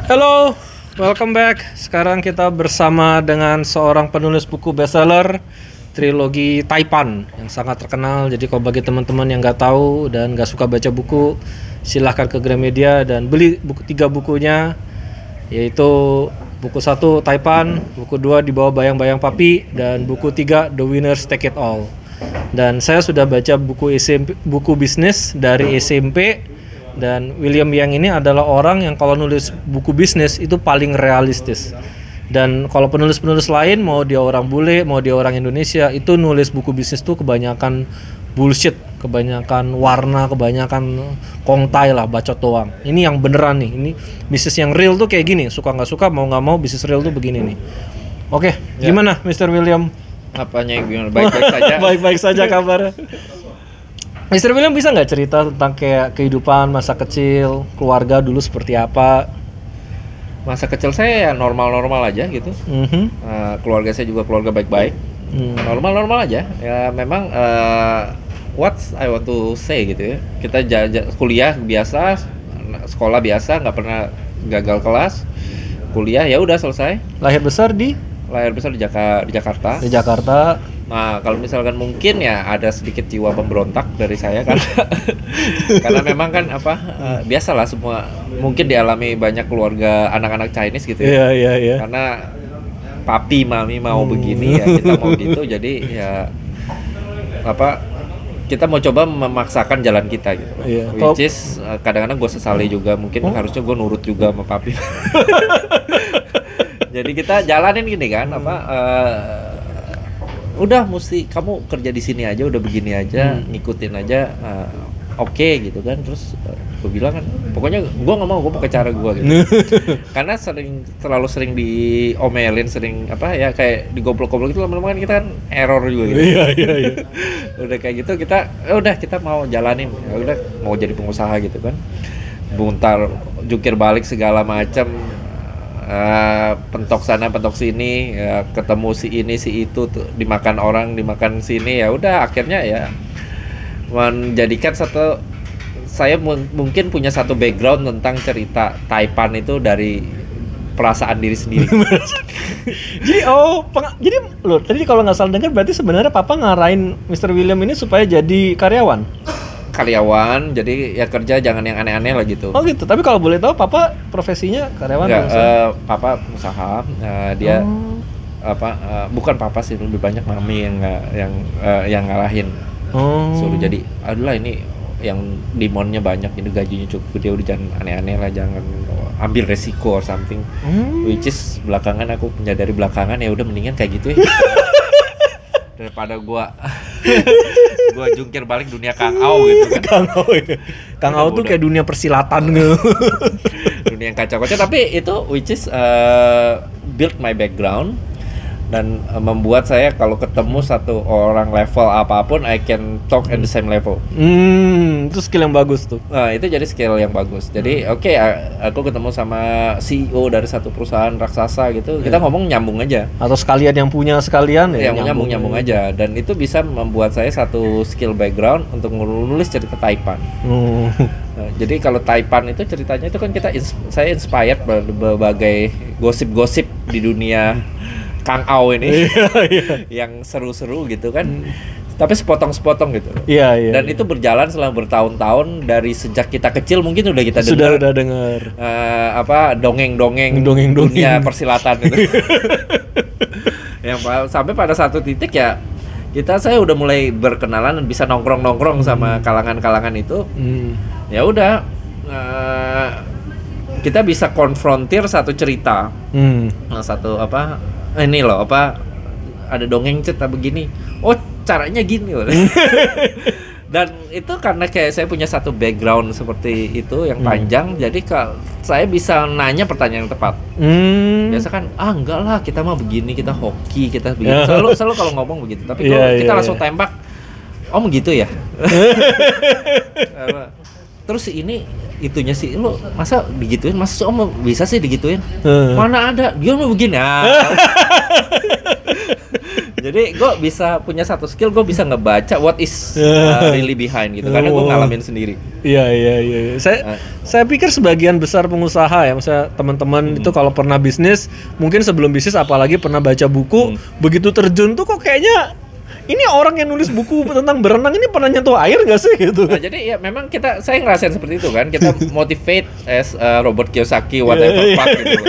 Halo, welcome back. Sekarang kita bersama dengan seorang penulis buku bestseller trilogi Taipan yang sangat terkenal. Jadi kalau bagi teman-teman yang nggak tahu dan nggak suka baca buku, silahkan ke Gramedia dan beli tiga bukunya, yaitu buku 1 Taipan, buku 2 Di Bawah Bayang-Bayang Papi, dan buku 3 The Winners Take It All. Dan saya sudah baca buku bisnis dari SMP. Dan William Yang ini adalah orang yang kalau nulis buku bisnis itu paling realistis. Dan kalau penulis-penulis lain, mau dia orang bule, mau dia orang Indonesia, itu nulis buku bisnis tuh kebanyakan bullshit, kebanyakan warna, kebanyakan kongtai lah, bacot doang. Ini yang beneran nih, ini bisnis yang real tuh kayak gini, suka nggak suka, mau nggak mau, bisnis real tuh begini nih. Oke, gimana Mr. William? Apanya yang gimana? Baik-baik saja. Baik-baik saja kabarnya. Mr. William bisa nggak cerita tentang kayak kehidupan masa kecil, keluarga dulu seperti apa? Masa kecil saya ya normal-normal aja gitu. Keluarga saya juga keluarga baik-baik. Normal-normal aja. Ya memang what I want to say gitu ya. Kita kuliah biasa, sekolah biasa, nggak pernah gagal kelas. Kuliah ya udah selesai. Lahir besar di Jakarta. Di Jakarta. Nah, kalau misalkan mungkin ya ada sedikit jiwa pemberontak dari saya karena memang kan biasalah semua mungkin dialami banyak keluarga anak-anak Chinese gitu ya. Iya. Karena papi mami mau begini ya kita mau gitu, jadi ya kita mau coba memaksakan jalan kita gitu. Which is kadang-kadang gue sesali juga, mungkin harusnya gue nurut juga sama papi. Jadi kita jalanin gini kan, udah mesti kamu kerja di sini aja, udah begini aja, ngikutin aja, oke gitu kan. Terus gue bilang kan, pokoknya gue nggak mau, gue pakai cara gue gitu. Karena terlalu sering diomelin, sering kayak digoblok-goblok gitu, lama-lama kan kita kan error juga gitu. Iya. Udah kayak gitu kita mau jalanin, udah mau jadi pengusaha gitu kan. Buntar, jungkir balik segala macam. Pentok sana pentok sini ya, ketemu si ini si itu tuh, dimakan orang, dimakan sini, ya udah akhirnya ya menjadikan saya mungkin punya satu background tentang cerita Taipan itu dari perasaan diri sendiri. Jadi loh, tadi kalau nggak salah dengar berarti sebenarnya papa ngarahin Mr. William ini supaya jadi karyawan, jadi ya kerja jangan yang aneh-aneh lah gitu. Oh gitu. Tapi kalau boleh tahu papa profesinya karyawan? Enggak, papa usaha. Dia bukan papa sih, lebih banyak mami yang ngarahin. Suruh jadi adalah ini yang demonnya banyak, ini gajinya cukup gede, udah jangan aneh-aneh lah, jangan ambil resiko or something. Which is belakangan aku menyadari belakangan ya udah mendingan kayak gitu ya. Daripada gua jungkir balik dunia Kang Au gitu kan. Kang Au tuh kayak dunia persilatan gitu. Dunia yang kacau-kacau, tapi itu which is build my background dan membuat saya kalau ketemu satu orang level apapun, I can talk at the same level. Itu skill yang bagus tuh. Nah, itu jadi skill yang bagus. Jadi aku ketemu sama CEO dari satu perusahaan raksasa gitu, kita ngomong nyambung aja. Atau sekalian yang punya sekalian ya nyambung aja. Dan itu bisa membuat saya satu skill background untuk menulis cerita Taipan. Nah, jadi kalau Taipan itu ceritanya itu kan saya inspired berbagai gosip-gosip di dunia Kang Au ini yang seru-seru gitu kan, tapi sepotong-sepotong gitu. Dan itu berjalan selama bertahun-tahun, dari sejak kita kecil mungkin udah kita udah dengar dongeng-dongeng dunia persilatan itu. Yang sampai pada satu titik ya saya udah mulai berkenalan dan bisa nongkrong-nongkrong sama kalangan-kalangan itu. Ya udah kita bisa konfrontir satu cerita, satu ini loh ada dongeng cerita begini, caranya gini loh. Dan itu karena kayak saya punya satu background seperti itu yang panjang, jadi saya bisa nanya pertanyaan yang tepat. Biasa kan enggak lah, kita mah begini, kita hoki, kita begini, selalu kalau ngomong begitu. Tapi kalau kita langsung tembak, gitu ya. Terus ini itunya sih, lo masa digituin, masa om bisa sih digituin? Mana ada, dia mau begini. Jadi Jadi gue bisa punya satu skill, gue bisa ngebaca what is really behind gitu, karena gue ngalamin sendiri. Iya. Saya pikir sebagian besar pengusaha ya, misalnya teman-teman itu kalau pernah bisnis, mungkin sebelum bisnis apalagi pernah baca buku, begitu terjun tuh kok kayaknya ini orang yang nulis buku tentang berenang ini pernah nyentuh air nggak sih gitu. Nah, jadi ya memang saya ngerasain seperti itu kan, kita motivate as Robert Kiyosaki whatever gitu.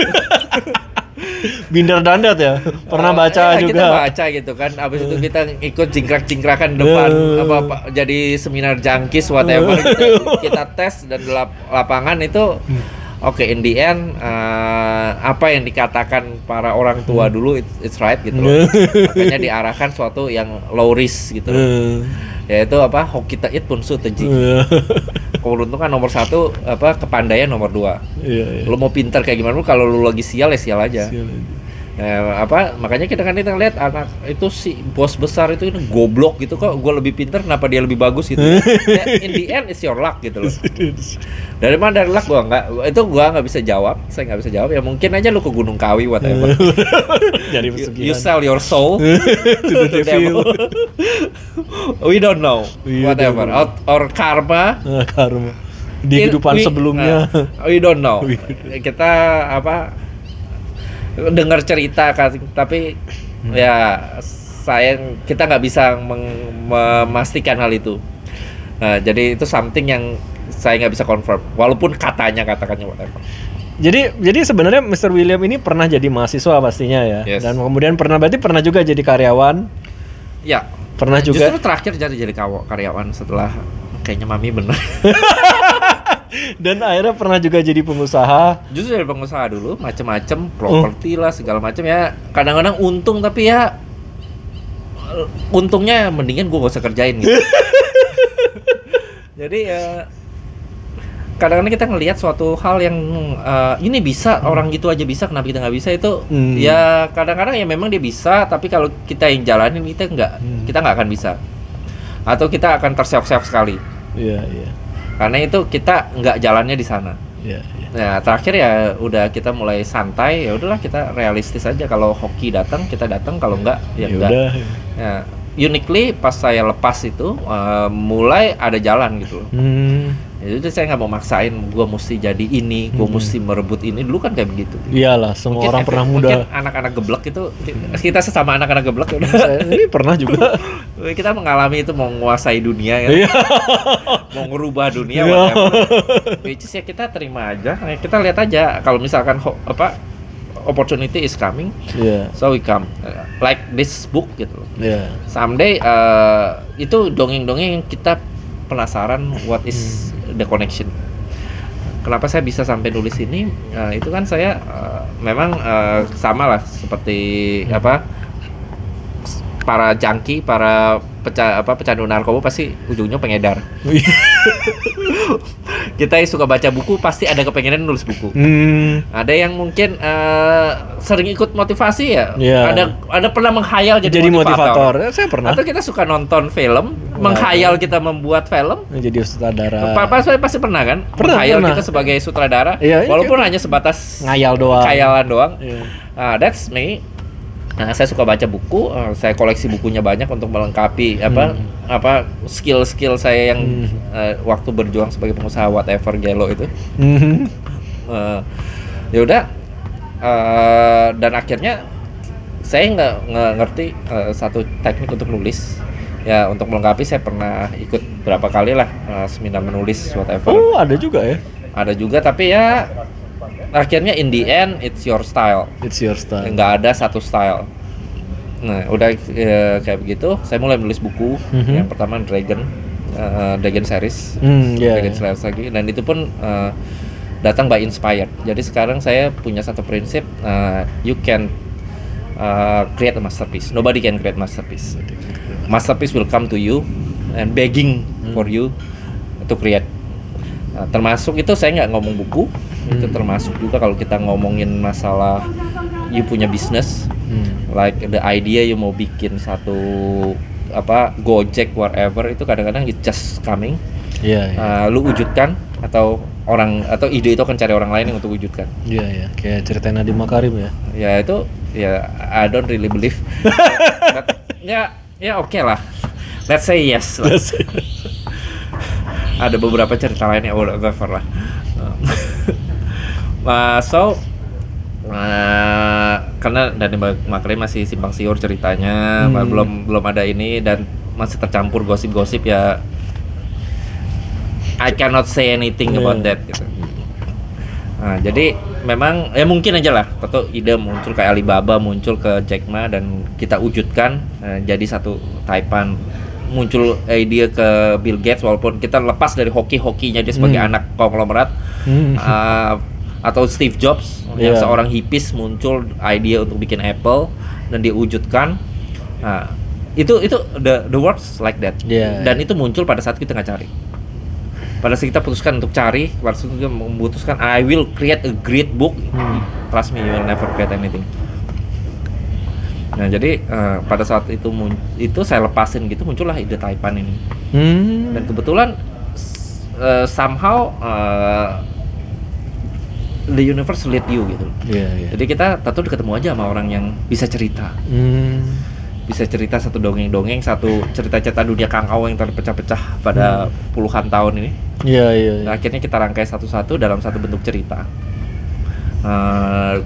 Binder dandat ya, pernah baca juga. Kita baca gitu kan, abis itu kita ikut jingkrak-jingkrakan depan jadi seminar jangkis whatever kita tes dan lapangan itu oke, in the end apa yang dikatakan para orang tua dulu it's right gitu loh. Makanya diarahkan suatu yang low risk gitu loh. Yaitu hoki tait pun su teji. Keberuntungan nomor 1, kepandaian nomor 2. Lo mau pintar kayak gimana, kalau lu lagi sial ya sial aja. Makanya kita lihat anak itu si bos besar itu goblok gitu, kok gue lebih pintar, kenapa dia lebih bagus gitu. In the end it's your luck gitu loh. Dari mana dari luck gue nggak bisa jawab, saya nggak bisa jawab. Ya mungkin aja lu ke Gunung Kawi whatever. Jadi you sell your soul to the devil. We don't know whatever or karma. Di kehidupan sebelumnya. We don't know. Kita dengar cerita kan, tapi ya kita nggak bisa memastikan hal itu. Nah, jadi itu something yang saya nggak bisa confirm, walaupun katakannya whatever. Jadi sebenarnya Mr. William ini pernah jadi mahasiswa pastinya ya, yes. Dan kemudian berarti pernah juga jadi karyawan. Ya. Pernah juga. Justru terakhir jadi karyawan setelah kayaknya mami benar. Dan akhirnya pernah juga jadi pengusaha. Justru dari pengusaha dulu, macam-macam, properti lah segala macam ya. Kadang-kadang untung, tapi ya untungnya mendingan gue gak usah kerjain gitu. Jadi ya kadang-kadang kita ngelihat suatu hal yang ini bisa, orang gitu aja bisa, kenapa kita nggak bisa itu? Ya kadang-kadang ya memang dia bisa, tapi kalau kita yang jalanin kita nggak akan bisa, atau kita akan terseok-seok sekali. Iya. Karena itu kita nggak jalannya di sana. Iya. Nah terakhir ya udah kita mulai santai, ya udahlah kita realistis aja. Kalau hoki datang kita datang, kalau enggak ya enggak. Ya, uniquely pas saya lepas itu mulai ada jalan gitu loh. Jadi saya nggak mau maksain gue mesti jadi ini, gue mesti merebut ini. Dulu kan kayak begitu. Iyalah, semua mungkin orang pernah muda. Mungkin anak-anak geblek itu, kita sesama anak-anak geblek udah. Ini pernah juga. Kita mengalami itu, mau menguasai dunia kan. Mau ngerubah dunia whatever. Which is ya kita terima aja. Kita lihat aja kalau misalkan opportunity is coming. So we come. Like this book gitu loh. Someday itu dongeng-dongeng yang kita penasaran what is the connection. Kenapa saya bisa sampai nulis ini? Itu kan saya memang sama lah seperti para junkie, para pecandu narkoba pasti ujungnya pengedar. Kita yang suka baca buku pasti ada kepengenan nulis buku. Ada yang mungkin sering ikut motivasi ya. Ada pernah menghayal jadi motivator. Saya pernah. Atau kita suka nonton film, menghayal kita membuat film. Jadi sutradara. Pasti pernah kan? Menghayal kita sebagai sutradara, walaupun hanya sebatas khayalan doang. That's me. Nah, saya suka baca buku, saya koleksi bukunya banyak untuk melengkapi skill saya yang waktu berjuang sebagai pengusaha whatever gelo itu. Ya udah, dan akhirnya saya nggak ngerti satu teknik untuk nulis. Ya untuk melengkapi saya pernah ikut berapa kali lah seminar menulis whatever. Oh ada juga ya? Ada juga, tapi ya akhirnya in the end it's your style. Nggak ada satu style. Nah udah kayak begitu, saya mulai menulis buku. Yang pertama Dragon series, Dragon series lagi. Dan itu pun datang by inspired. Jadi sekarang saya punya satu prinsip, you can create a masterpiece. Nobody can create masterpiece. Masterpiece will come to you and begging for you to create. Termasuk itu saya nggak ngomong buku, itu termasuk juga kalau kita ngomongin masalah you punya bisnis, like the idea you mau bikin satu Gojek whatever, itu kadang-kadang it just coming, lu wujudkan atau ide itu akan cari orang lain yang untuk wujudkan. Kayak cerita Nadiem Makarim ya. Ya itu ya I don't really believe. ya oke lah. Let's say yes lah. Ada beberapa cerita lain yang whatever lah. Karena Dhani Makri masih simpang siur ceritanya, belum ada ini dan masih tercampur gosip-gosip ya. I cannot say anything about that gitu. Nah, jadi memang ya mungkin aja lah, tentu ide muncul ke Alibaba, muncul ke Jack Ma dan kita wujudkan jadi satu Taipan. Muncul ide ke Bill Gates walaupun kita lepas dari hoki-hokinya dia sebagai anak konglomerat, atau Steve Jobs yang seorang hippies muncul ide untuk bikin Apple dan diwujudkan. Nah, itu the works like that. Dan itu muncul pada saat kita nggak cari. Pada saat kita putuskan untuk cari, pada saat kita memutuskan I will create a great book, trust me you will never create anything. Nah jadi pada saat itu saya lepasin gitu muncullah ide Taipan ini. Dan kebetulan somehow the universe lead you gitu. Jadi kita tentu ketemu aja sama orang yang bisa cerita. Bisa cerita satu dongeng-dongeng, satu cerita-cerita dunia Kang Ao yang terpecah-pecah pada puluhan tahun ini. Nah, akhirnya kita rangkai satu-satu dalam satu bentuk cerita.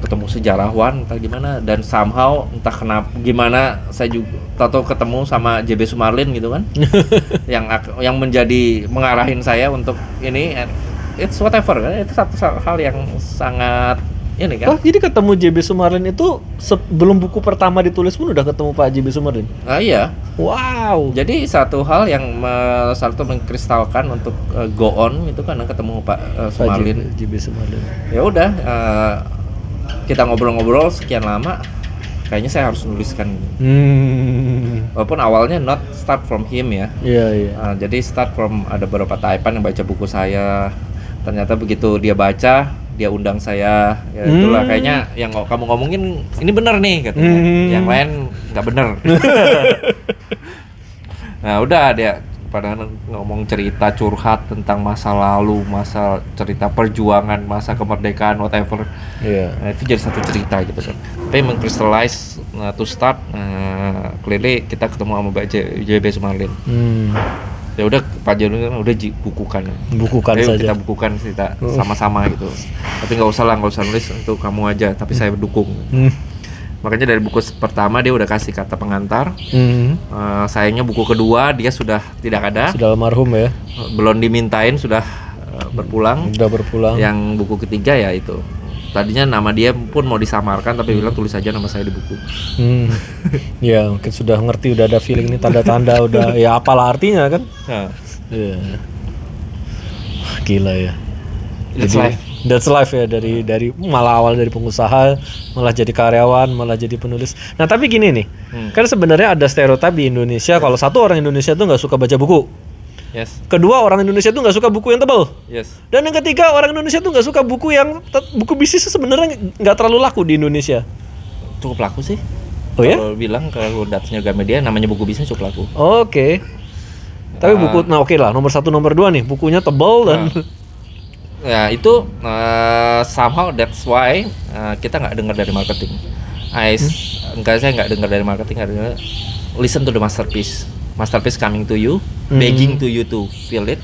Ketemu sejarawan entah gimana dan somehow entah kenapa gimana saya juga tahu ketemu sama JB Sumarlin gitu kan. yang menjadi mengarahin saya untuk ini, it's whatever kan, itu satu hal yang sangat ini kan. Oh, jadi ketemu JB Sumarlin itu sebelum buku pertama ditulis pun udah ketemu Pak JB Sumarlin? Iya. Wow. Jadi satu hal yang satu mengkristalkan untuk go on itu kan ketemu Pak Sumarlin. JB Sumarlin. Ya udah, kita ngobrol-ngobrol sekian lama, kayaknya saya harus nuliskan. Walaupun awalnya not start from him ya. Jadi start from ada beberapa Taipan yang baca buku saya. Ternyata begitu dia baca, dia undang saya, ya itulah kayaknya yang kamu ngomongin ini bener nih katanya, yang lain nggak bener. Nah udah dia pada ngomong cerita curhat tentang masa lalu, masa cerita perjuangan, masa kemerdekaan whatever. Nah, itu jadi satu cerita gitu kan. Tapi mengkristalize to start, clearly kita ketemu sama Mbak JB Sumarlin. Ya udah Pak Jono udah bukukan saja. Kita bukukan cerita sama-sama gitu. Tapi nggak usah nulis untuk kamu aja, tapi saya dukung. Makanya dari buku pertama dia udah kasih kata pengantar. Sayangnya buku kedua dia sudah tidak ada. Sudah almarhum ya. Belum dimintain, sudah berpulang. Yang buku ketiga ya itu. Tadinya nama dia pun mau disamarkan tapi bilang tulis aja nama saya di buku. Ya mungkin sudah ngerti, udah ada feeling ini tanda-tanda udah ya apalah artinya kan. Gila ya. That's life ya, dari malah awal dari pengusaha malah jadi karyawan, malah jadi penulis. Nah tapi gini nih, kan sebenarnya ada stereotip di Indonesia kalau satu orang Indonesia tuh nggak suka baca buku. Kedua, orang Indonesia tuh nggak suka buku yang tebal. Dan yang ketiga, orang Indonesia tuh nggak suka buku yang buku bisnis sebenarnya nggak terlalu laku di Indonesia. Cukup laku sih. Oh ya? Kalau bilang kalau datanya Gramedia namanya buku bisnis cukup laku. Oke. Tapi buku, nah oke lah, nomor 1 nomor 2 nih, bukunya tebal dan ya itu somehow that's why kita nggak dengar dari marketing. Saya nggak dengar dari marketing, listen to the masterpiece coming to you, begging to you to feel it,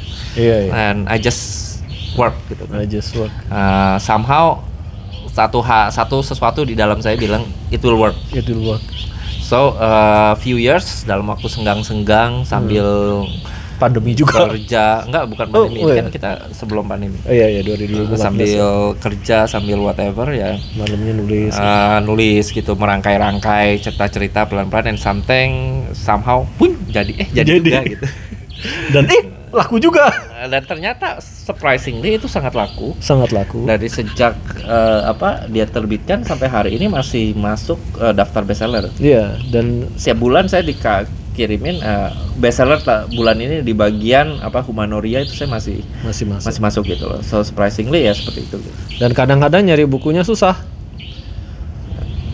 and I just work gitu. Somehow sesuatu di dalam saya bilang it will work. So few years dalam waktu senggang sambil pandemi juga kerja, bukan pandemi, kan kita sebelum pandemi. 2014. Sambil kerja, sambil whatever ya. Malamnya nulis gitu, merangkai-rangkai cerita-cerita pelan-pelan dan somehow jadi juga gitu. Dan laku juga. Dan ternyata surprisingly itu sangat laku. Dari sejak dia terbitkan sampai hari ini masih masuk daftar bestseller. Dan setiap bulan saya kirimin bestseller bulan ini di bagian Humanoria itu saya masih masuk gitu loh. So surprisingly ya seperti itu gitu. Dan kadang-kadang nyari bukunya susah.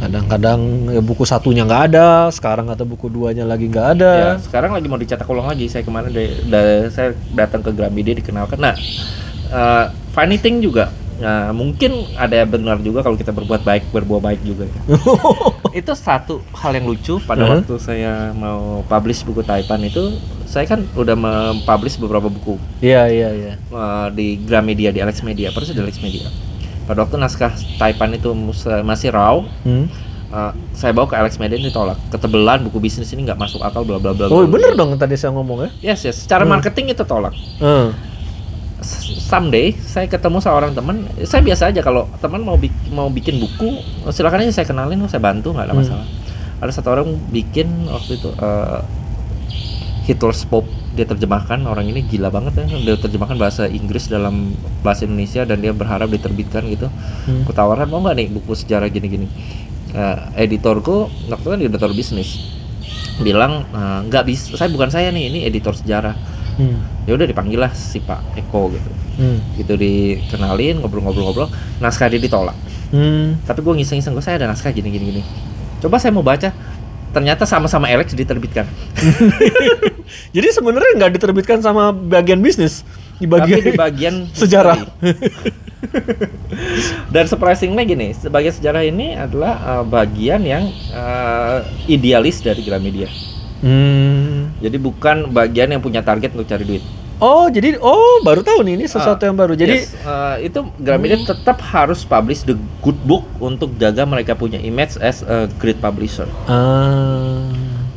Kadang-kadang buku satunya nggak ada, sekarang atau buku 2-nya lagi nggak ada. Ya, sekarang lagi mau dicetak ulang lagi. Saya kemarin saya datang ke Gramedia dikenalkan. Nah, funny thing juga Nah, mungkin ada yang benar juga kalau kita berbuat baik, berbuat baik juga. Itu satu hal yang lucu pada waktu saya mau publish buku Taipan itu, saya kan udah mempublish beberapa buku. Iya. Di Gramedia, di Alex Media, persis di Alex Media. Pada waktu naskah Taipan itu masih raw, saya bawa ke Alex Media, ditolak. Ketebelan buku bisnis ini nggak masuk akal, bla bla bla. Oh bener dong tadi saya ngomong ya? Yes. Secara marketing itu tolak. Someday saya ketemu seorang teman, saya biasa aja kalau teman mau bikin buku, silakan aja saya kenalin, saya bantu, nggak ada masalah. Ada satu orang bikin waktu itu Hitler's Pope, dia terjemahkan, orang ini gila banget ya, dia terjemahkan bahasa Inggris dalam bahasa Indonesia dan dia berharap diterbitkan gitu. Aku tawaran, mau nggak nih buku sejarah gini-gini. Editorku waktu itu kan editor bisnis bilang nggak bisa, saya nih, ini editor sejarah. Ya udah dipanggil lah si Pak Eko gitu. Gitu dikenalin, ngobrol-ngobrol, naskah dia ditolak. Tapi gue ngiseng-ngiseng, saya ada naskah gini. Coba saya mau baca, ternyata sama-sama Alex diterbitkan. Jadi sebenarnya nggak diterbitkan sama bagian bisnis, di bagian sejarah. Dan surprisingnya gini, bagian sejarah ini adalah bagian yang idealis dari Gramedia. Jadi bukan bagian yang punya target untuk cari duit. Jadi baru tahu nih, ini sesuatu yang baru. Jadi itu Gramedia tetap harus publish the good book untuk jaga mereka punya image as a great publisher.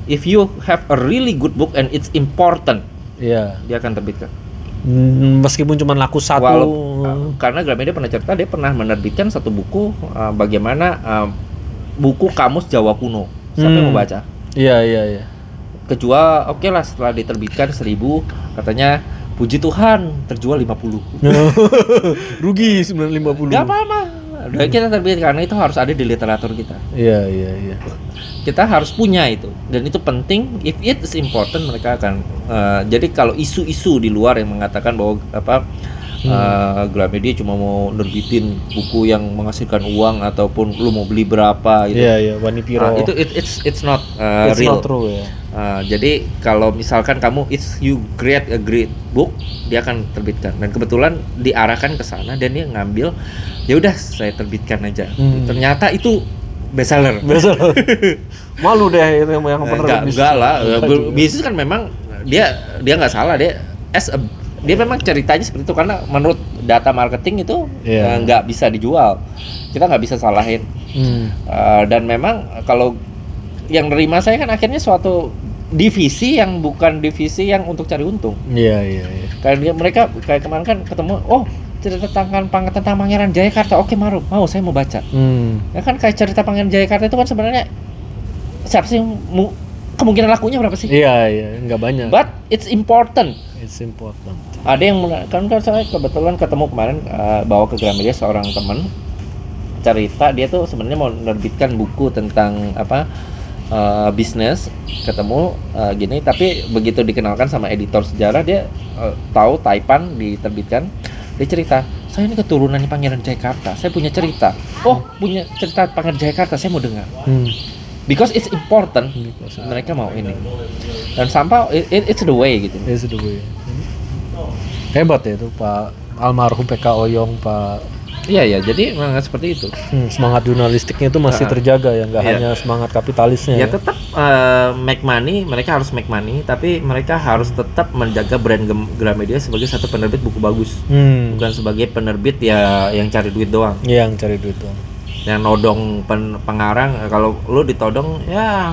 If you have a really good book and it's important, dia akan terbitkan. Meskipun cuma laku satu. Karena Gramedia pernah cerita, dia pernah menerbitkan satu buku bagaimana buku kamus Jawa kuno. Siapa yang mau baca? Iya. Kejual, oke lah, setelah diterbitkan 1000, katanya puji Tuhan terjual 50. Rugi 950. Gak apa-apa. Dan kita terbit karena itu harus ada di literatur kita. Iya. Kita harus punya itu, dan itu penting. If it is important, mereka akan. Jadi kalau isu-isu di luar yang mengatakan bahwa Gramedia cuma mau nerbitin buku yang menghasilkan uang ataupun lu mau beli berapa gitu. Iya, Wanipiro. Itu it's not it's real. Not true ya. Jadi kalau misalkan kamu you create a great book, dia akan terbitkan. Dan kebetulan diarahkan ke sana dan dia ngambil, ya udah saya terbitkan aja. Ternyata itu bestseller. Malu deh itu yang penerbit. Enggak lah. Bisnis kan memang dia nggak salah, dia dia memang ceritanya seperti itu karena menurut data marketing itu nggak bisa dijual, kita nggak bisa salahin. Dan memang kalau yang nerima saya kan akhirnya suatu divisi yang bukan divisi yang untuk cari untung. Iya. Karena mereka kayak kemarin kan ketemu, cerita tentang Pangeran Jayakarta, oke mau saya mau baca. Ya kan kayak cerita Pangeran Jayakarta itu kan sebenarnya siapa sih kemungkinan lakunya berapa sih? Iya, nggak banyak. But it's important. Ada yang kan saya kebetulan ketemu kemarin bawa ke Gramedia seorang teman cerita, dia tuh sebenarnya mau menerbitkan buku tentang bisnis, ketemu gini, tapi begitu dikenalkan sama editor sejarah, dia tahu Taipan diterbitkan, dia cerita, saya ini keturunan Pangeran Jayakarta, saya punya cerita. Punya cerita Pangeran Jayakarta, saya mau dengar. Because it's important, mereka mau ini. Dan somehow it's the way gitu. It's the way. Hebat ya itu Pak almarhum PK Oyong, Pak. Iya, jadi memang seperti itu. Semangat jurnalistiknya itu masih terjaga ya, nggak hanya semangat kapitalisnya. Ya tetap make money, mereka harus make money, tapi mereka harus tetap menjaga brand Gramedia sebagai satu penerbit buku bagus, bukan sebagai penerbit yang cari duit doang. Yang cari duit doang. Yang nodong pengarang, kalau lu ditodong ya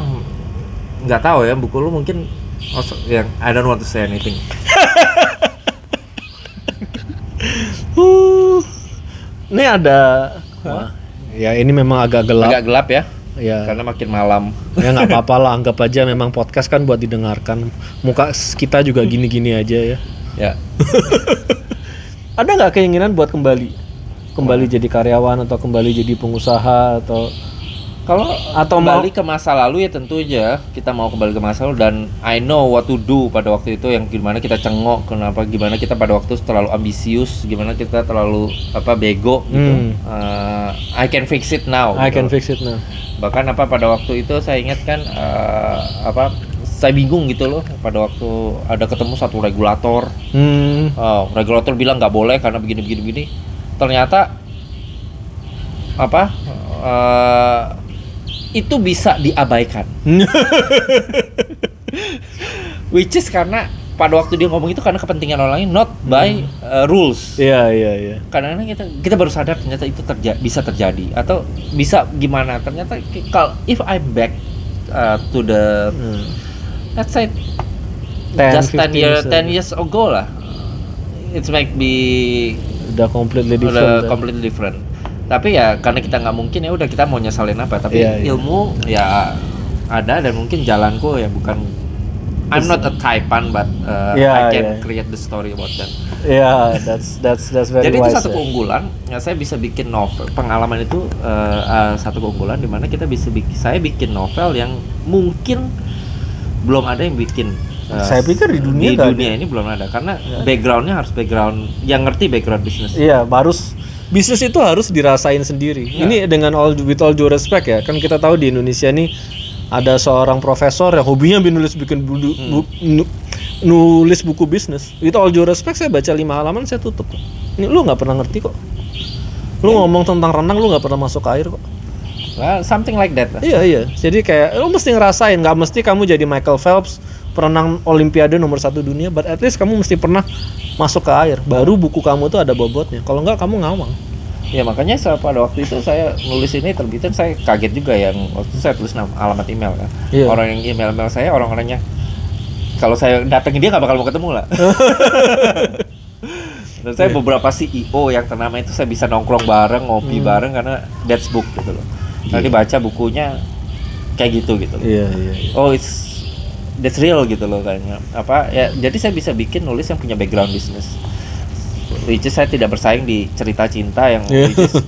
nggak tahu ya, buku lu mungkin yang I don't want to say anything. Ini ada ya ini memang agak gelap ya. Karena makin malam. Ya nggak apa-apa lah, anggap aja memang podcast kan buat didengarkan. Muka kita juga gini-gini aja ya. Ya. Ada nggak keinginan buat kembali jadi karyawan atau kembali jadi pengusaha atau kembali ke masa lalu? Ya tentu aja kita mau kembali ke masa lalu, dan I know what to do pada waktu itu, yang gimana kita cengok, gimana kita pada waktu terlalu ambisius, gimana kita terlalu bego gitu. I can fix it now. Bahkan pada waktu itu saya ingat kan saya bingung gitu loh pada waktu ada ketemu satu regulator. Regulator bilang nggak boleh karena begini. Ternyata apa itu bisa diabaikan. Which is karena pada waktu dia ngomong itu karena kepentingan orang lain, not by rules. Iya. Karena kita baru sadar ternyata itu bisa terjadi atau bisa gimana. Ternyata kalau if I'm back to the let's say 10 years ago lah, it might be udah completely different. Tapi ya karena kita nggak mungkin, ya udah kita mau nyesalin apa. Tapi ilmu ya ada, dan mungkin jalanku ya bukan, I'm not a Taipan, but I can create the story about that. Yeah, that's very Jadi wise. Itu satu keunggulan. Ya, saya bisa bikin novel. Pengalaman itu satu keunggulan di mana saya bikin novel yang mungkin belum ada yang bikin. Saya pikir di dunia ini belum ada, karena backgroundnya harus background yang ngerti background bisnis. Iya, bisnis itu harus dirasain sendiri. Ini dengan with all due respect ya, kan kita tahu di Indonesia nih ada seorang profesor yang hobinya nulis buku bisnis. With all due respect, saya baca 5 halaman saya tutup. Ini lu nggak pernah ngerti kok. Lu ngomong tentang renang, lu nggak pernah masuk ke air kok. Well, something like that. Iya. Jadi kayak lu mesti ngerasain. Nggak mesti kamu jadi Michael Phelps, perenang Olimpiade nomor 1 dunia, but at least kamu mesti pernah masuk ke air. Baru buku kamu tuh ada bobotnya. Kalau nggak, kamu ngawang. Ya makanya pada waktu itu saya nulis ini terbitan, saya kaget juga yang waktu saya tulis alamat email kan. Orang yang email saya, orang-orangnya kalau saya datengin dia nggak bakal mau ketemu lah. Dan saya beberapa CEO yang ternama itu saya bisa nongkrong bareng, ngopi bareng karena that's book gitu loh. Nanti baca bukunya kayak gitu loh. Oh, that's real gitu loh kayaknya. Jadi saya bisa bikin nulis yang punya background bisnis. Which is saya tidak bersaing di cerita cinta yang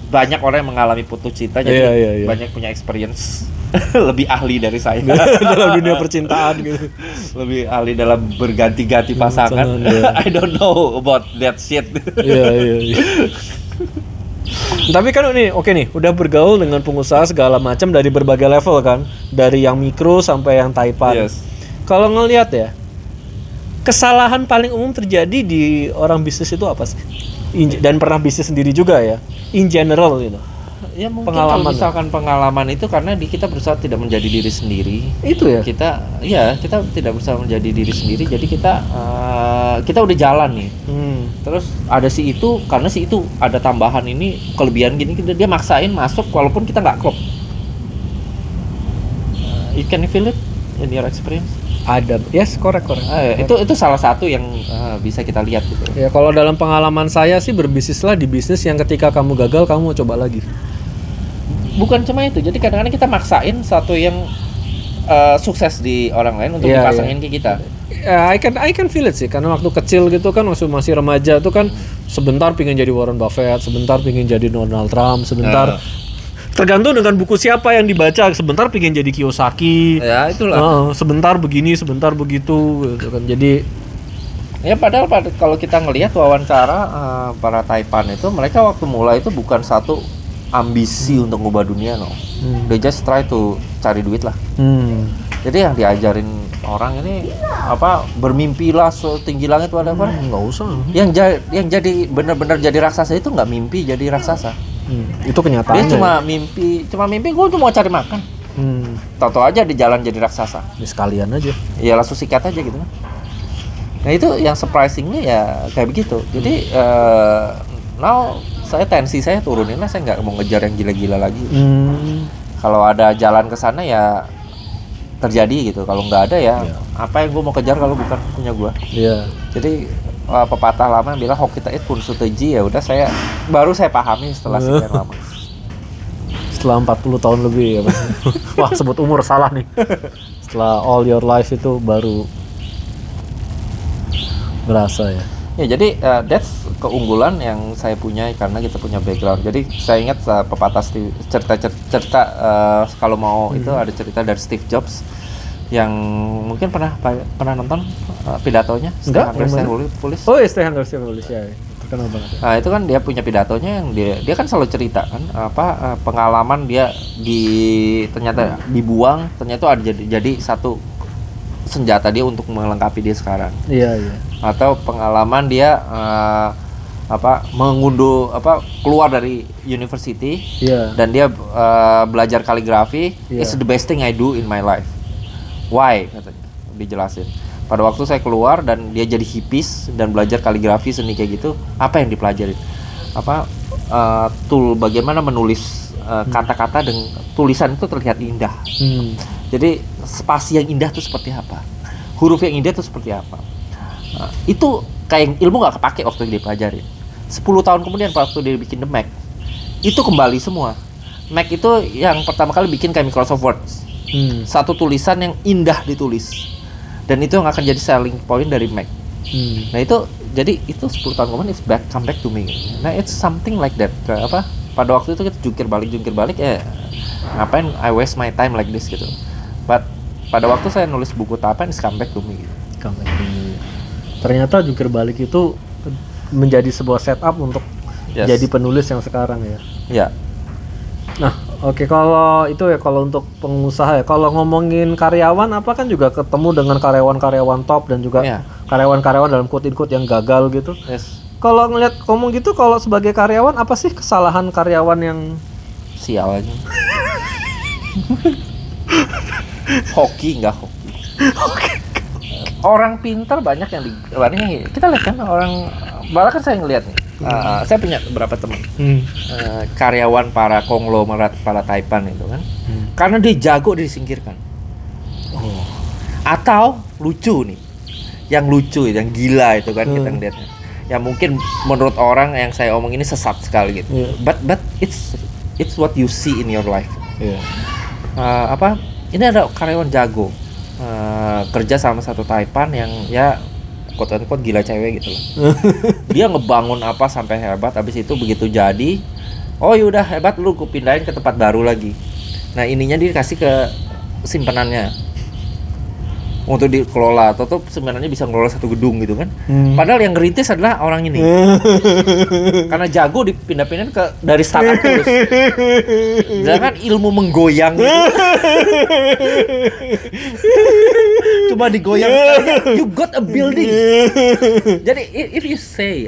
banyak orang yang mengalami putus cinta, jadi banyak punya experience lebih ahli dari saya dalam dunia percintaan gitu. Lebih ahli dalam berganti-ganti pasangan. I don't know about that shit. Iya. Tapi kan nih, oke nih, udah bergaul dengan pengusaha segala macam dari berbagai level kan, dari yang mikro sampai yang Taipan. Kalau ngelihat ya, kesalahan paling umum terjadi di orang bisnis itu apa sih? Dan pernah bisnis sendiri juga ya, in general gitu. Ya mungkin kalau misalkan pengalaman itu karena kita berusaha tidak menjadi diri sendiri. Itu ya? Kita tidak berusaha menjadi diri sendiri, jadi kita udah jalan nih. Terus ada si itu, karena si itu ada tambahan ini, kelebihan gini, dia maksain masuk walaupun kita nggak klop. You can feel it in your experience? Ada, yes, correct. Itu salah satu yang bisa kita lihat gitu. Ya kalau dalam pengalaman saya sih, berbisnislah di bisnis yang ketika kamu gagal kamu mau coba lagi. Bukan cuma itu, jadi kadang-kadang kita maksain satu yang sukses di orang lain untuk dipasangin ke kita. I can feel it sih, karena waktu kecil gitu kan, waktu masih remaja tuh kan sebentar pingin jadi Warren Buffett, sebentar pingin jadi Donald Trump, sebentar tergantung dengan buku siapa yang dibaca, sebentar pingin jadi Kiyosaki. Ya itulah. Sebentar begini, sebentar begitu gitu kan. Jadi ya padahal kalau kita ngelihat wawancara para Taipan itu, mereka waktu mulai itu bukan satu ambisi untuk ngubah dunia, no. They just try to cari duit lah. Jadi yang diajarin orang ini bermimpilah setinggi langit whatever. Nggak usah. Yang jadi benar-benar jadi raksasa itu nggak mimpi jadi raksasa. Itu kenyataannya. Dia cuma mimpi gue tuh mau cari makan. Tahu-tahu aja di jalan jadi raksasa. Ya sekalian aja. Ya langsung sikat aja gitu kan. Nah itu yang surprisingnya ya kayak begitu. Jadi now tensi saya turunin lah, saya nggak mau ngejar yang gila-gila lagi. Kalau ada jalan ke sana ya terjadi gitu. Kalau nggak ada ya apa yang gue mau kejar kalau bukan punya gue. Jadi pepatah lama bilang hokita it pun suteji, ya udah baru saya pahami setelah sekian lama. Setelah 40 tahun lebih ya. Wah, sebut umur salah nih. Setelah all your life itu baru berasa ya. Ya jadi that's keunggulan yang saya punya karena kita punya background. Jadi saya ingat pepatah cerita kalau mau itu ada cerita dari Steve Jobs yang mungkin pernah nonton pidatonya. Enggak, Stay Foolish. Oh, Stay Hungry, Stay Foolish ya. Terkenal banget. Nah, itu kan dia punya pidatonya yang dia kan selalu cerita kan pengalaman dia ternyata dibuang, ternyata ada jadi satu senjata dia untuk melengkapi dia sekarang. Iya. Atau pengalaman dia mengunduh keluar dari university dan dia belajar kaligrafi. It's the best thing I do in my life. Why? Katanya, dijelasin. Pada waktu saya keluar dan dia jadi hippies dan belajar kaligrafi seni kayak gitu, apa yang dipelajari? Tool bagaimana menulis kata-kata dan tulisan itu terlihat indah. Jadi spasi yang indah itu seperti apa? Huruf yang indah itu seperti apa? Itu kayak ilmu nggak kepake waktu dipelajari. 10 tahun kemudian waktu dia bikin The Mac, itu kembali semua. Mac itu yang pertama kali bikin kayak Microsoft Word. Satu tulisan yang indah ditulis. Dan itu yang akan jadi selling point dari Mac. Nah itu, jadi itu 10 tahun kemudian come back to me. Nah it's something like that. Pada waktu itu kita jungkir balik, ngapain I waste my time like this gitu. But pada waktu saya nulis buku Taipan, it's come back to me. Come back to me. Ternyata jungkir balik itu menjadi sebuah setup untuk jadi penulis yang sekarang ya. Ya. Nah, oke, kalau itu ya, kalau untuk pengusaha ya, kalau ngomongin karyawan, apa kan juga ketemu dengan karyawan-karyawan top dan juga karyawan-karyawan dalam quote-in-quote yang gagal gitu. Yes. Kalau ngelihat ngomong gitu, kalau sebagai karyawan apa sih kesalahan karyawan yang sial aja? Hoki. Orang pintar banyak yang kita lihat kan orang, bahkan saya ngelihat nih, saya punya beberapa teman karyawan para konglomerat, para Taipan itu kan, karena dia jago dia disingkirkan. Atau lucu nih, yang lucu, yang gila itu kan kita ngeliatnya, yang mungkin menurut orang yang saya omong ini sesat sekali gitu. But it's what you see in your life. Ini ada karyawan jago. Kerja sama satu Taipan yang ya quote-unquote gila cewek gitu loh. Dia ngebangun apa sampai hebat, habis itu begitu jadi, oh yaudah hebat, lu gue pindahin ke tempat baru lagi. Nah ininya dia kasih ke simpenannya untuk dikelola, atau simpenannya bisa ngelola satu gedung gitu kan. Padahal yang ngerintis adalah orang ini. Karena jago dipindah-pindahin dari startup terus. Jangan ilmu menggoyang gitu. Cuma digoyang saja, you got a building. Jadi if you say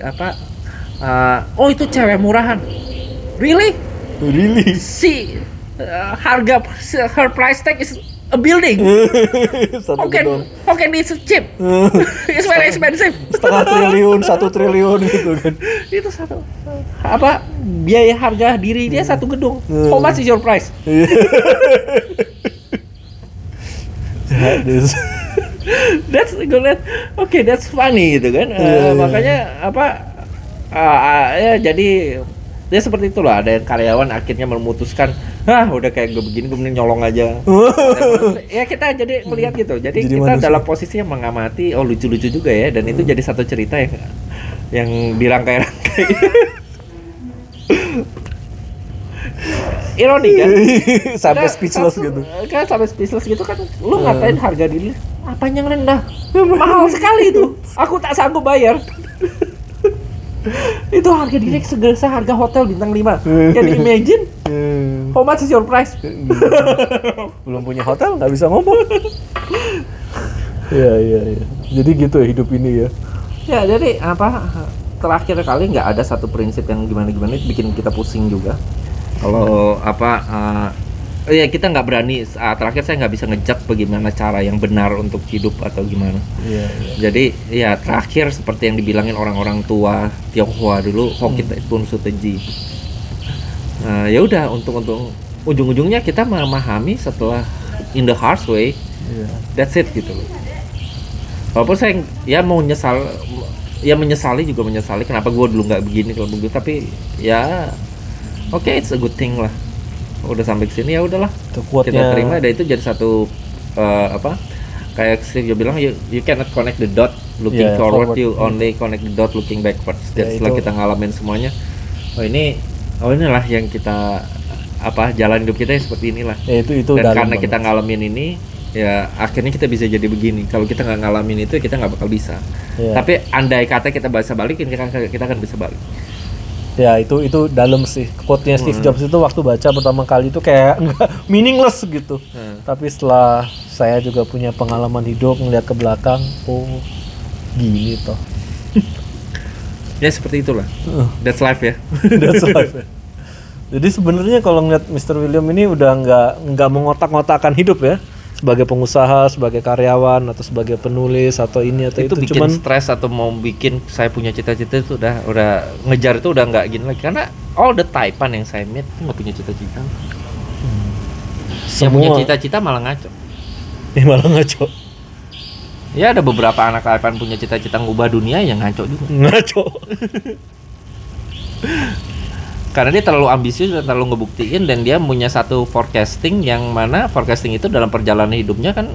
oh itu cewek murahan, really? Harga her price tag is a building. How can it's cheap? It's very expensive. 1 triliun gitu kan. Itu biaya harga diri dia satu gedung. How much is your price? That's good. Okay, that's funny gitu kan. Makanya jadi dia seperti itulah. Ada yang karyawan akhirnya memutuskan, udah kayak gue begini, gue mending nyolong aja. Ya kita jadi melihat gitu. Jadi kita manusia dalam posisi yang mengamati, lucu-lucu juga ya. Dan itu jadi satu cerita yang dirangkai-rangkai. Ironi kan? Sampai speechless gitu. Kan sampai speechless gitu kan. Lu ngatain harga diri? Apanya yang rendah? Mahal sekali itu. Aku tak sanggup bayar. Itu harga diri seharga hotel bintang 5. Can you imagine? How much is your price? Belum punya hotel nggak bisa ngomong. Iya. Jadi gitu ya hidup ini ya. Ya jadi terakhir kali nggak ada satu prinsip yang gimana-gimana bikin kita pusing juga. Kalau kita nggak berani. Terakhir saya nggak bisa ngejak bagaimana cara yang benar untuk hidup atau gimana. Jadi ya terakhir seperti yang dibilangin orang-orang tua Tionghoa dulu, hoki pun suteji. Ya udah, untuk ujung-ujungnya kita memahami setelah in the hard way. That's it gitu loh. Walaupun saya menyesali kenapa gue dulu nggak begini kalau begitu, tapi ya it's a good thing lah. Udah sampai kesini ya udahlah, kita terima. Dan itu jadi satu kayak Steve bilang, you cannot connect the dot looking forward, you only connect the dot looking backwards. Dan setelah kita ngalamin semuanya, inilah yang kita jalan hidup kita seperti inilah. Dan karena kita ngalamin ini, ya akhirnya kita bisa jadi begini. Kalau kita nggak ngalamin itu, kita nggak bakal bisa. Tapi andai kata kita bisa balikin, kita akan bisa balik. Ya itu dalam sih quote-nya Steve Jobs itu. Waktu baca pertama kali itu kayak meaningless gitu. Tapi setelah saya juga punya pengalaman hidup, ngeliat ke belakang, gini toh. Ya seperti itulah. That's life ya. That's life. Ya. Jadi sebenarnya kalau ngeliat Mr. William ini udah nggak mengotak-ngotakkan hidup ya, sebagai pengusaha, sebagai karyawan atau sebagai penulis atau ini atau itu bikin cuman stres atau mau bikin saya punya cita-cita itu udah ngejar itu udah nggak gini lagi karena all the Taipan yang saya meet nggak punya cita-cita. Yang punya cita-cita malah ngaco. Malah ngaco. Ya ada beberapa anak Taipan punya cita-cita ngubah dunia yang ngaco juga. Ngaco. Karena dia terlalu ambisius dan terlalu ngebuktiin dan dia punya satu forecasting yang mana forecasting itu dalam perjalanan hidupnya kan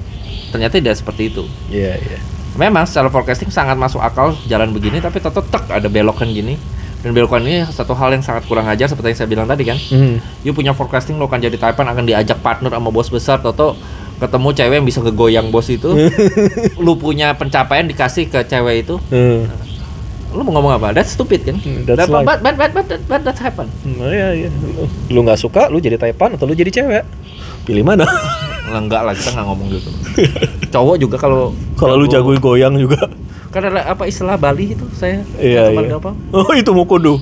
ternyata tidak seperti itu. Iya, iya. Memang secara forecasting sangat masuk akal jalan begini tapi toto tek ada belokan gini. Dan belokan ini satu hal yang sangat kurang ajar seperti yang saya bilang tadi kan. You punya forecasting lo akan jadi Taipan akan diajak partner sama bos besar toto ketemu cewek yang bisa ngegoyang bos itu. Lu punya pencapaian dikasih ke cewek itu. Lu mau ngomong apa? That's stupid kan? But that happen. Iya. Lu nggak suka, lu jadi Taipan atau lu jadi cewek? Pilih mana? Enggak lah, kita nggak ngomong gitu. Cowok juga kalau lu jago goyang juga. Kan ada apa istilah Bali itu saya? Iya. Apa? Oh itu Mukudu.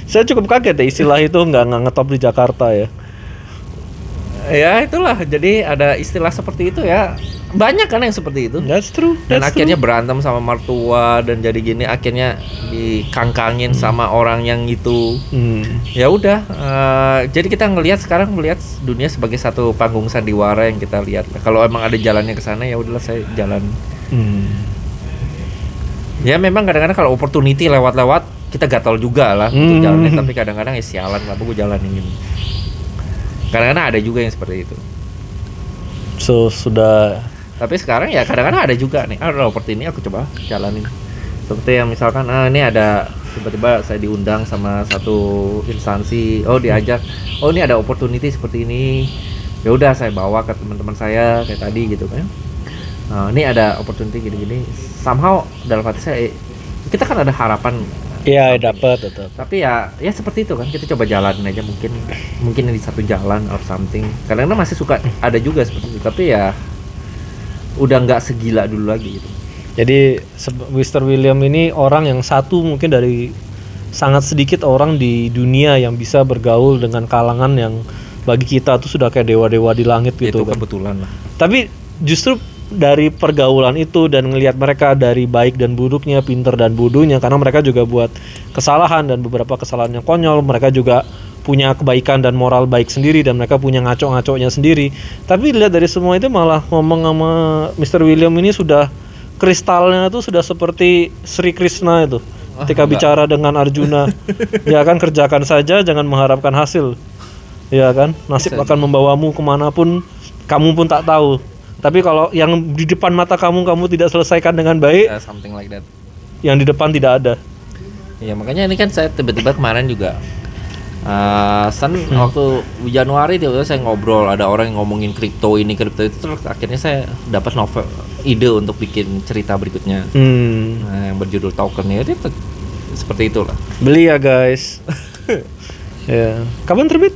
Saya cukup kaget ya istilah itu nggak ngetop di Jakarta ya. Ya itulah, jadi ada istilah seperti itu ya. Banyak kan yang seperti itu. That's true. Dan akhirnya berantem sama mertua dan jadi gini akhirnya dikangkangin sama orang yang itu. Ya udah, jadi kita melihat dunia sebagai satu panggung sandiwara yang kita lihat. Kalau emang ada jalannya ke sana ya udahlah saya jalan. Ya memang kadang-kadang kalau opportunity lewat-lewat kita gatal juga lah untuk jalannya, tapi kadang-kadang ya sialan lah gue jalanin ini. Kadang-kadang ada juga yang seperti itu. Tapi sekarang ya kadang-kadang ada juga nih, opportunity ini aku coba jalanin. Seperti yang misalkan ini ada tiba-tiba saya diundang sama satu instansi, diajak, ini ada opportunity seperti ini. Ya udah saya bawa ke teman-teman saya kayak tadi gitu kan. Ini ada opportunity gini-gini. Somehow dalam hati saya kita kan ada harapan. Iya, dapat tetap. Tapi ya seperti itu kan, kita coba jalanin aja mungkin di satu jalan or something. Kadang-kadang masih suka ada juga seperti itu, tapi ya udah nggak segila dulu lagi gitu. Jadi Mr. William ini orang yang satu mungkin dari sangat sedikit orang di dunia yang bisa bergaul dengan kalangan yang bagi kita tuh sudah kayak dewa-dewa di langit gitu. Itu kebetulan lah. Tapi justru dari pergaulan itu dan ngelihat mereka dari baik dan buruknya, pinter dan bodohnya, karena mereka juga buat kesalahan dan beberapa kesalahan yang konyol, mereka juga punya kebaikan dan moral baik sendiri dan mereka punya ngaco-ngaconya sendiri. Tapi lihat dari semua itu malah ngomong sama Mr. William ini sudah kristalnya itu sudah seperti Sri Krishna itu. Ketika bicara dengan Arjuna, ya kan kerjakan saja jangan mengharapkan hasil. Ya kan, nasib akan membawamu kemanapun kamu pun tak tahu. Tapi kalau yang di depan mata kamu tidak selesaikan dengan baik, something like that. Yang di depan tidak ada. Ya makanya ini kan saya tiba-tiba kemarin juga waktu Januari tiba-tiba saya ngobrol, ada orang yang ngomongin kripto itu, terus akhirnya saya dapat ide untuk bikin cerita berikutnya. Yang berjudul Tokennya itu seperti itulah. Beli ya guys. Ya. Kapan terbit?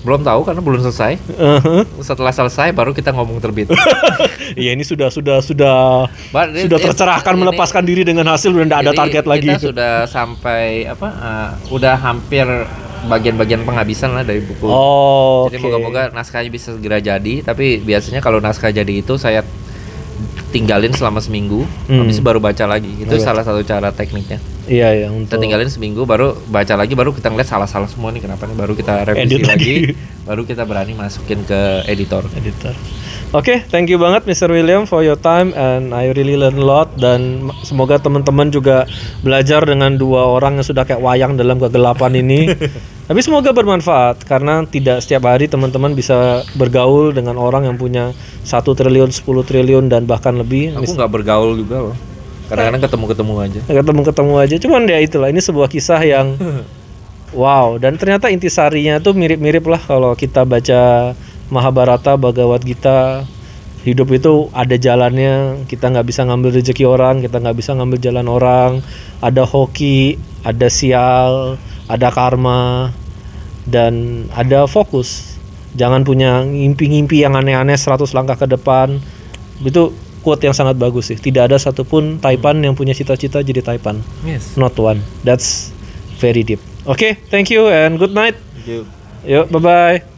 Belum tahu karena belum selesai. Setelah selesai baru kita ngomong terbit. Iya ini sudah tercerahkan melepaskan diri dengan hasil dan tidak ada target lagi. Kita sudah sampai udah hampir bagian-bagian penghabisan lah dari buku. Jadi moga-moga naskahnya bisa segera jadi. Tapi biasanya kalau naskah jadi itu saya tinggalin selama seminggu, habis baru baca lagi. Itu salah satu cara tekniknya. Iya. Kita tinggalin seminggu, baru baca lagi, baru kita ngeliat salah-salah semua nih kenapa nih, baru kita revisi lagi, baru kita berani masukin ke editor. Oke, thank you banget Mr. William for your time and I really learn a lot, dan semoga teman-teman juga belajar dengan dua orang yang sudah kayak wayang dalam kegelapan ini. Tapi semoga bermanfaat karena tidak setiap hari teman-teman bisa bergaul dengan orang yang punya 1 triliun, 10 triliun dan bahkan lebih. Aku nggak bergaul juga loh. Kadang-kadang ketemu aja. Ketemu aja. Cuman ya itulah, ini sebuah kisah yang wow, dan ternyata intisarinya tuh mirip-mirip lah kalau kita baca Mahabharata, Bhagavad Gita. Hidup itu ada jalannya, kita nggak bisa ngambil rezeki orang, kita nggak bisa ngambil jalan orang. Ada hoki, ada sial, ada karma, dan ada fokus. Jangan punya ngimpi-ngimpi yang aneh-aneh 100 langkah ke depan. Itu quote yang sangat bagus sih. Tidak ada satupun Taipan yang punya cita-cita jadi Taipan. Yes. Not one. That's very deep. Okay, thank you and good night. Thank you. Yuk, bye-bye.